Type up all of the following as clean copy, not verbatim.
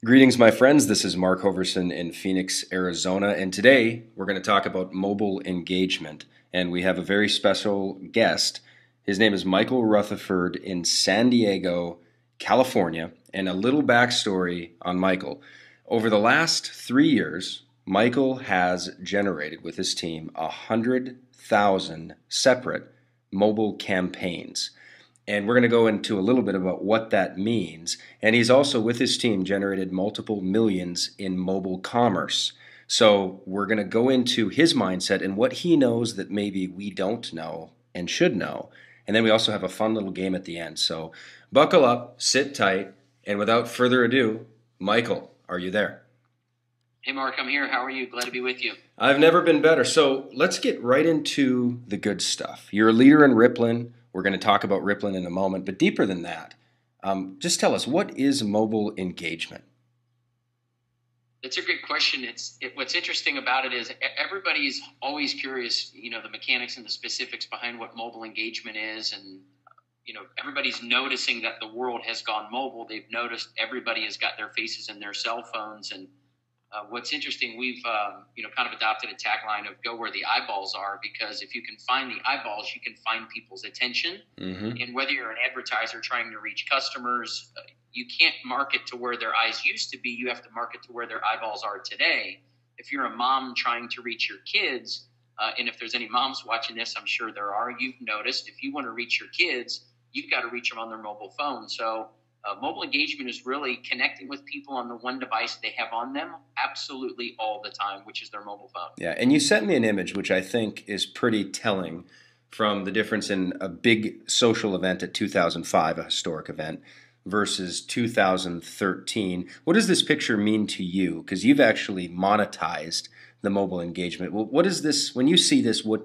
Greetings, my friends. This is Mark Hoverson in Phoenix, Arizona, and today we're going to talk about mobile engagement. And we have a very special guest. His name is Michael Rutherford in San Diego, California. And a little backstory on Michael. Over the last 3 years, Michael has generated with his team 100,000 separate mobile campaigns. And we're going to go into a little bit about what that means. And he's also, with his team, generated multiple millions in mobile commerce. So we're going to go into his mindset and what he knows that maybe we don't know and should know. And then we also have a fun little game at the end. So buckle up, sit tight, and without further ado, Michael, are you there? Hey, Mark, I'm here. How are you? Glad to be with you. I've never been better. So let's get right into the good stuff. You're a leader in Rippln. We're going to talk about Rippln in a moment, but deeper than that, just tell us, what is mobile engagement? It's a great question. What's interesting about it is everybody's always curious, the mechanics and the specifics behind what mobile engagement is. And, everybody's noticing that the world has gone mobile. They've noticed everybody has got their faces in their cell phones. And what's interesting, we've, kind of adopted a tagline of go where the eyeballs are, because if you can find the eyeballs, you can find people's attention. Mm-hmm. And whether you're an advertiser trying to reach customers, you can't market to where their eyes used to be. You have to market to where their eyeballs are today. If you're a mom trying to reach your kids, and if there's any moms watching this, I'm sure there are, you've noticed, if you want to reach your kids, you've got to reach them on their mobile phone. So mobile engagement is really connecting with people on the one device they have on them absolutely all the time, which is their mobile phone. Yeah, and you sent me an image which I think is pretty telling from the difference in a big social event at 2005, a historic event, versus 2013. What does this picture mean to you? Because you've actually monetized the mobile engagement. Well, what is this, when you see this, how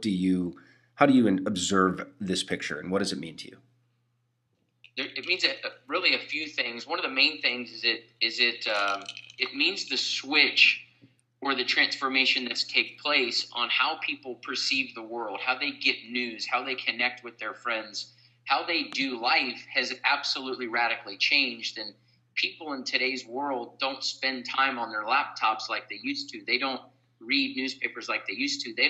do you observe this picture, and what does it mean to you? It means really a few things. One of the main things is it means the switch or the transformation that's take place on how people perceive the world, how they get news, how they connect with their friends, how they do life has absolutely radically changed. And people in today's world don't spend time on their laptops like they used to. They don't read newspapers like they used to. They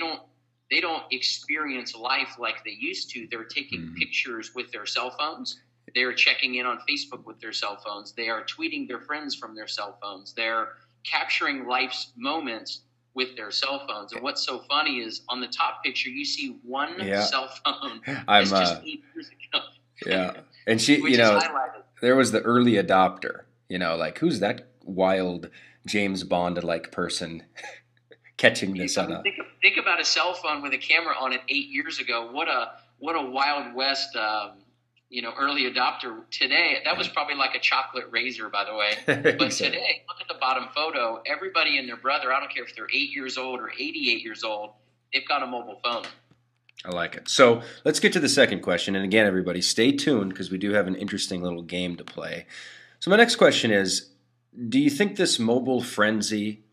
don't experience life like they used to. They're taking pictures with their cell phones. They are checking in on Facebook with their cell phones. They are tweeting their friends from their cell phones. They're capturing life's moments with their cell phones. And what's so funny is on the top picture, you see one cell phone that's just 8 years ago. Yeah. And she, there was the early adopter, like who's that wild James Bond-like person catching this on a... Think about a cell phone with a camera on it 8 years ago. What a Wild West... early adopter. Today, that was probably like a chocolate razor, by the way. But today, look at the bottom photo. Everybody and their brother, I don't care if they're 8 years old or 88 years old, they've got a mobile phone. I like it. So let's get to the second question. And again, everybody, stay tuned because we do have an interesting little game to play. So my next question is, do you think this mobile frenzy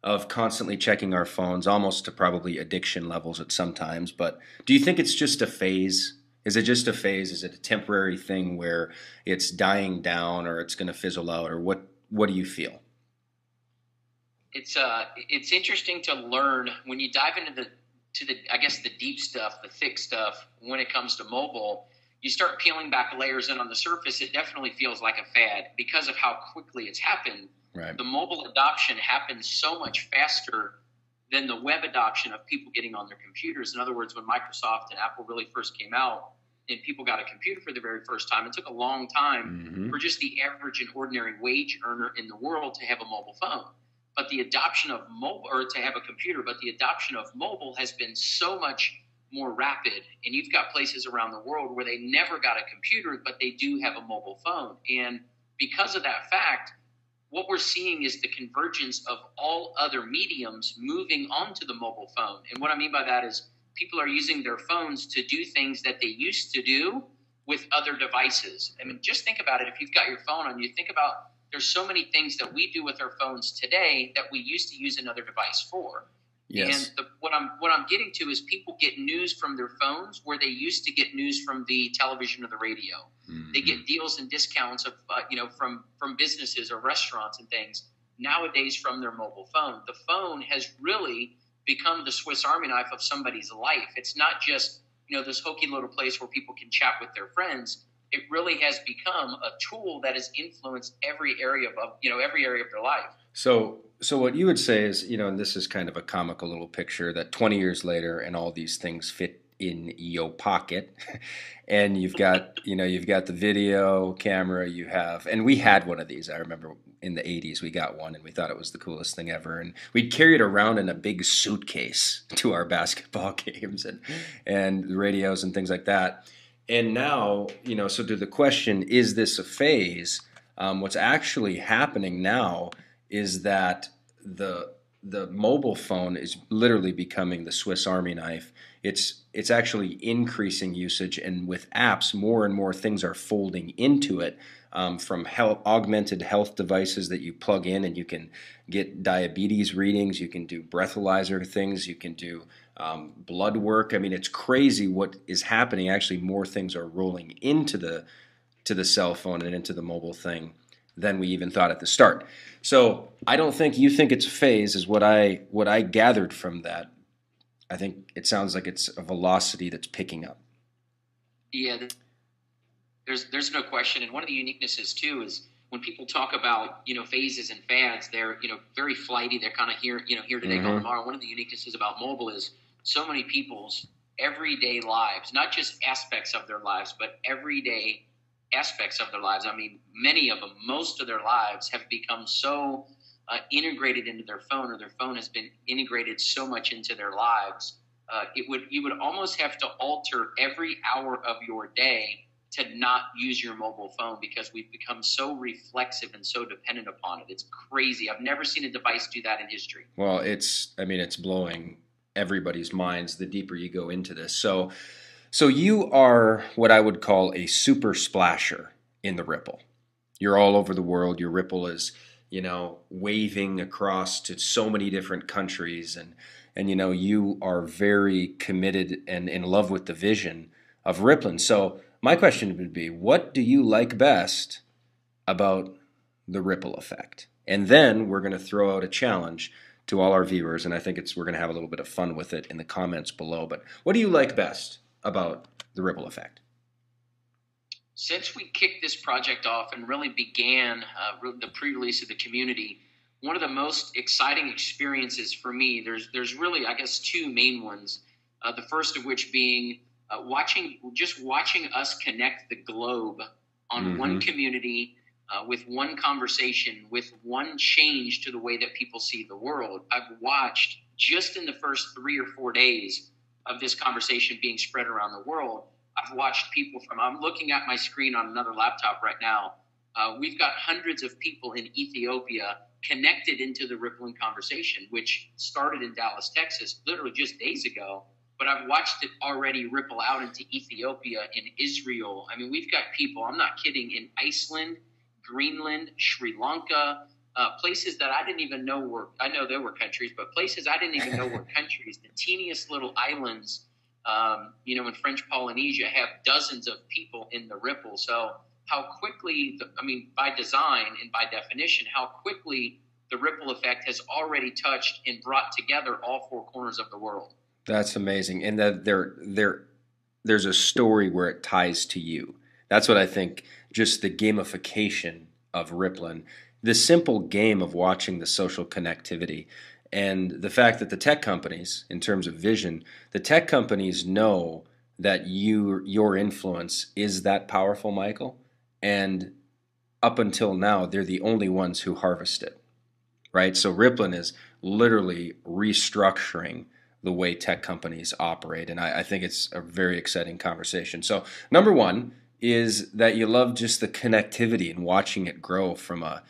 of constantly checking our phones, almost to probably addiction levels at some times, but do you think it's just a phase? Is it just a phase? Is it a temporary thing where it's dying down or it's going to fizzle out, or what do you feel? It's interesting to learn when you dive into the deep stuff, the thick stuff. When it comes to mobile, you start peeling back layers, and on the surface, it definitely feels like a fad because of how quickly it's happened. Right. The mobile adoption happens so much faster than the web adoption of people getting on their computers. In other words, when Microsoft and Apple really first came out and people got a computer for the very first time, it took a long time for just the average and ordinary wage earner in the world to have a mobile phone. But the adoption of mobile, or to have a computer, but the adoption of mobile has been so much more rapid. And you've got places around the world where they never got a computer, but they do have a mobile phone. And because of that fact, what we're seeing is the convergence of all other mediums moving onto the mobile phone. And what I mean by that is people are using their phones to do things that they used to do with other devices. I mean, just think about it. If you've got your phone on, you think about there's so many things that we do with our phones today that we used to use another device for. Yes. And what I'm getting to is people get news from their phones where they used to get news from the television or the radio. Mm-hmm. They get deals and discounts of from businesses or restaurants and things nowadays from their mobile phone. The phone has really become the Swiss Army knife of somebody's life. It's not just this hokey little place where people can chat with their friends. It really has become a tool that has influenced every area of their life. So what you would say is, and this is kind of a comical little picture, that 20 years later and all these things fit in your pocket, and you've got the video camera, and we had one of these. I remember in the 80s we got one, and we thought it was the coolest thing ever, and we'd carry it around in a big suitcase to our basketball games and the radios and things like that. And now, so to the question, is this a phase? What's actually happening now is that the mobile phone is literally becoming the Swiss Army knife. It's actually increasing usage, and with apps, more and more things are folding into it, from augmented health devices that you plug in, and you can get diabetes readings, you can do breathalyzer things, you can do blood work. I mean, it's crazy what is happening. Actually, more things are rolling into the cell phone and into the mobile thing than we even thought at the start. So I don't think you think it's a phase, is what I gathered from that. I think it sounds like it's a velocity that's picking up. Yeah, there's no question. And one of the uniquenesses too is when people talk about phases and fads, they're very flighty. They're kind of here today, gone tomorrow. One of the uniquenesses about mobile is so many people's everyday lives, not just aspects of their lives, but everyday aspects of their lives. I mean, many of them, most of their lives have become so integrated into their phone, or their phone has been integrated so much into their lives. You would almost have to alter every hour of your day to not use your mobile phone, because we've become so reflexive and so dependent upon it. It's crazy. I've never seen a device do that in history. Well, it's blowing everybody's minds the deeper you go into this. So you are what I would call a super splasher in the Rippln. You're all over the world. Your Rippln is, waving across to so many different countries, and you are very committed and in love with the vision of Rippln. So my question would be, what do you like best about the ripple effect? And then we're going to throw out a challenge to all our viewers, and I think we're going to have a little bit of fun with it in the comments below. But what do you like best about the ripple effect? Since we kicked this project off and really began the pre-release of the community, one of the most exciting experiences for me, there's really, I guess, two main ones. The first of which being watching us connect the globe on one community, with one conversation, with one change to the way that people see the world. I've watched, just in the first 3 or 4 days of this conversation being spread around the world, I've watched people I'm looking at my screen on another laptop right now. We've got hundreds of people in Ethiopia connected into the Rippln conversation, which started in Dallas, Texas, literally just days ago. But I've watched it already ripple out into Ethiopia, in Israel. I mean, we've got people, I'm not kidding, in Iceland, Greenland, Sri Lanka, places that I didn't even know I know there were countries, but places I didn't even know were countries. The teeniest little islands, in French Polynesia, have dozens of people in the Rippln. So how quickly, by design and by definition, how quickly the ripple effect has already touched and brought together all four corners of the world. That's amazing. And that there's a story where it ties to you. That's what I think, just the gamification of Rippln, the simple game of watching the social connectivity, and the fact that the tech companies, in terms of vision, the tech companies know that your influence is that powerful, Michael, and up until now, they're the only ones who harvest it, right? So Rippln is literally restructuring the way tech companies operate, and I think it's a very exciting conversation. So number one is that you love just the connectivity and watching it grow from a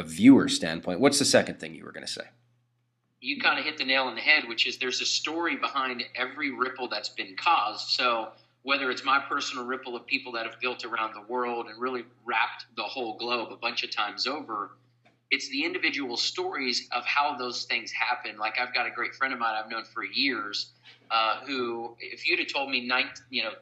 viewer standpoint. What's the second thing you were going to say? You kind of hit the nail on the head, which is there's a story behind every ripple that's been caused. So whether it's my personal ripple of people that have built around the world and really wrapped the whole globe a bunch of times over, it's the individual stories of how those things happen. Like I've got a great friend of mine I've known for years who, if you'd have told me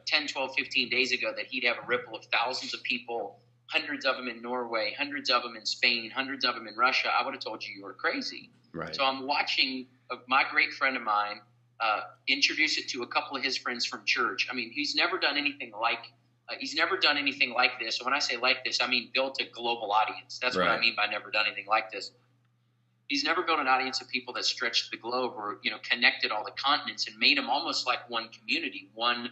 10, 12, 15 days ago that he'd have a ripple of thousands of people, hundreds of them in Norway, hundreds of them in Spain, hundreds of them in Russia, I would have told you were crazy. Right. So I'm watching my great friend of mine introduce it to a couple of his friends from church. I mean, he's never done anything like this. So when I say like this, I mean built a global audience. That's what I mean by never done anything like this. He's never built an audience of people that stretched the globe or, connected all the continents and made them almost like one community, one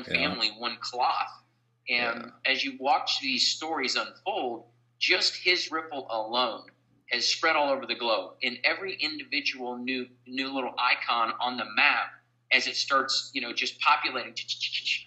family, one cloth. And as you watch these stories unfold, just his ripple alone has spread all over the globe. In every individual new little icon on the map, as it starts, just populating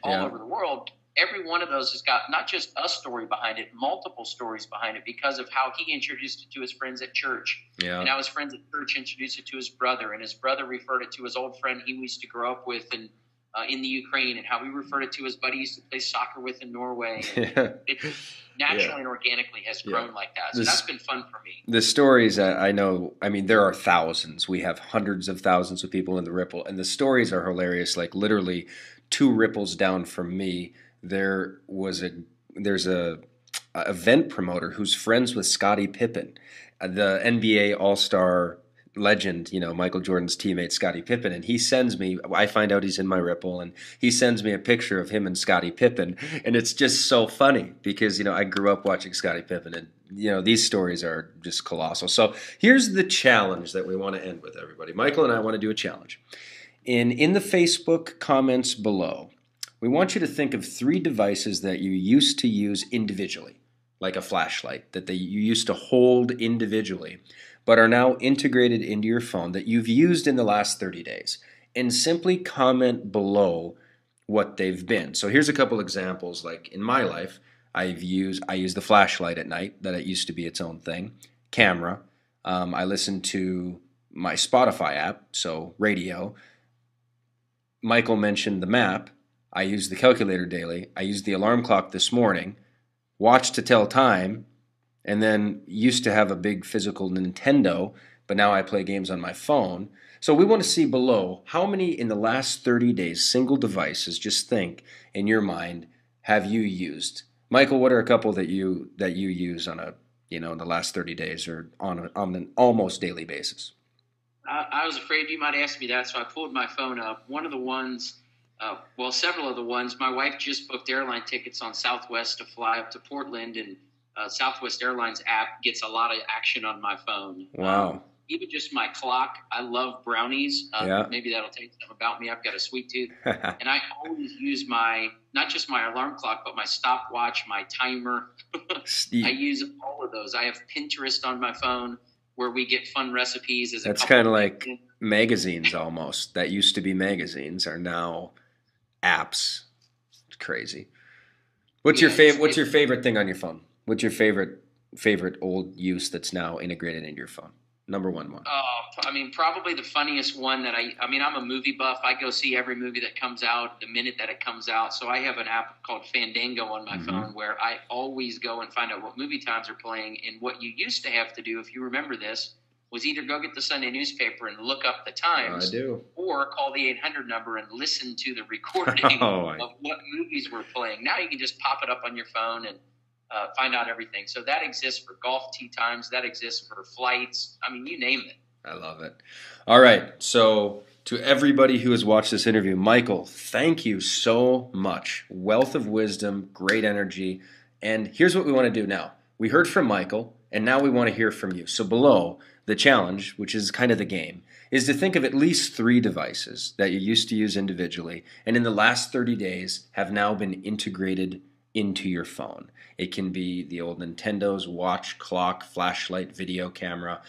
all over the world, every one of those has got not just a story behind it, multiple stories behind it because of how he introduced it to his friends at church. Yeah. And how his friends at church introduced it to his brother, and his brother referred it to his old friend he used to grow up with in the Ukraine, and how he referred it to his buddy he used to play soccer with in Norway. It naturally and organically has grown like that. So that's been fun for me. The stories, I know, I mean, there are thousands. We have hundreds of thousands of people in the Ripple, and the stories are hilarious. Like literally 2 ripples down from me, there's a event promoter who's friends with Scottie Pippen, the NBA All-Star legend, Michael Jordan's teammate Scottie Pippen, and he sends me, I find out he's in my Ripple, and he sends me a picture of him and Scottie Pippen, and it's just so funny because, I grew up watching Scottie Pippen, and, these stories are just colossal. So here's the challenge that we want to end with, everybody. Michael and I want to do a challenge. In the Facebook comments below, we want you to think of 3 devices that you used to use individually, like a flashlight, that you used to hold individually, but are now integrated into your phone that you've used in the last 30 days. And simply comment below what they've been. So here's a couple examples. Like in my life, I use the flashlight at night, that it used to be its own thing. Camera. I listen to my Spotify app, so radio. Michael mentioned the map. I use the calculator daily. I used the alarm clock this morning. Watch to tell time. And then used to have a big physical Nintendo, but now I play games on my phone. So we want to see below how many in the last 30 days single devices, just think in your mind, have you used? Michael, what are a couple that you use on a in the last 30 days or on an almost daily basis? I was afraid you might ask me that, so I pulled my phone up. One of the ones, several of the ones, my wife just booked airline tickets on Southwest to fly up to Portland, and Southwest Airlines app gets a lot of action on my phone. Wow. Even just my clock. I love brownies. Maybe that'll tell you something about me. I've got a sweet tooth. And I always use not just my alarm clock, but my stopwatch, my timer. I use all of those. I have Pinterest on my phone where we get fun recipes. That's kind of like magazines almost. That used to be magazines are now apps. It's crazy. What's your favorite thing on your phone? What's your favorite old use that's now integrated into your phone? Number one. Probably the funniest one that I'm a movie buff. I go see every movie that comes out the minute that it comes out. So I have an app called Fandango on my phone where I always go and find out what movie times are playing. And what you used to have to do, if you remember this, was either go get the Sunday newspaper and look up the times, or call the 800 number and listen to the recording of what movies were playing. Now you can just pop it up on your phone and find out everything. So that exists for golf tee times. That exists for flights. I mean, you name it. I love it. All right. So to everybody who has watched this interview, Michael, thank you so much. Wealth of wisdom, great energy. And here's what we want to do now. We heard from Michael, and now we want to hear from you. So below, the challenge, which is kind of the game, is to think of at least 3 devices that you used to use individually and in the last 30 days have now been integrated into your phone. It can be the old Nintendos, watch, clock, flashlight, video camera,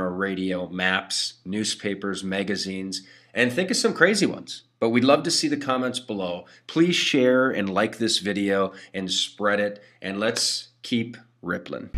radio, maps, newspapers, magazines, and think of some crazy ones. But we'd love to see the comments below. Please share and like this video and spread it, and let's keep Rippln.